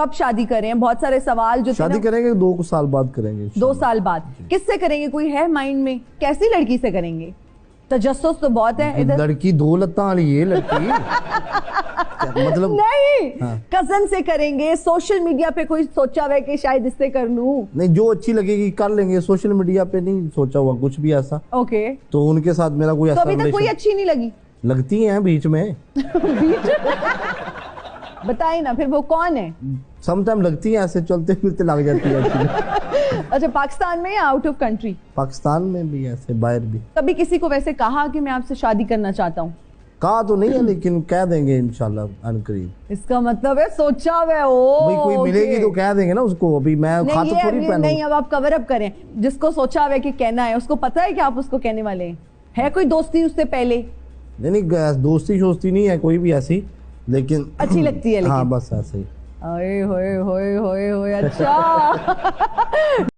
کب شادی کریں؟ بہت سارے سوال جو شادی کریں گے 2 سال بعد کریں گے. 2 سال بعد. کس سے کریں گے؟ کوئی ہے مائنڈ میں؟ کیسی لڑکی سے کریں گے؟ تجسس تو بہت ہے ادھر. لڑکی 2 لتاں والی یہ لڑکی مطلب نہیں, کزن سے کریں گے. سوشل میڈیا پہ کوئی سوچا ہوا ہے کہ شاید اس سے کر لوں؟ نہیں, جو اچھی لگے گی کر لیں گے. سوشل میڈیا پہ نہیں سوچا ہوا کچھ بھی ایسا. اوکے, تو ان کے ساتھ میرا کوئی تو ایسا ابھی تک کوئی اچھی نہیں لگی؟ لگتی ہیں بیچ میں. بتائیں نا پھر وہ کون ہے؟ سم ٹائم لگتی ہیں, ایسے چلتے پھرتے لگ جاتی ہے. اچھا, پاکستان میں یا آؤٹ آف کنٹری؟ پاکستان میں بھی ایسے, باہر بھی. کبھی کسی کو ویسے کہا کہ میں آپ سے شادی کرنا چاہتا ہوں؟ کہا تو نہیں ہے لیکن کہہ دیں گے انشاءاللہ ان قریب. اس کا مطلب ہے سوچا ہوا ہے. کوئی ملے گی تو کہہ دیں گے نا اس کو. ابھی میں خط تھوڑی پہنوں. نہیں, اب آپ کور اپ کریں. جس کو سوچا ہوا ہے کہ کہنا ہے اس کو پتا ہے کہ آپ اس کو کہنے والے ہیں. ہے کوئی دوستی اس سے پہلے؟ نہیں, دوستی شوستی نہیں ہے کوئی بھی ایسی, لیکن اچھی لگتی ہے. ہاں بس ایسے ہی. اچھا.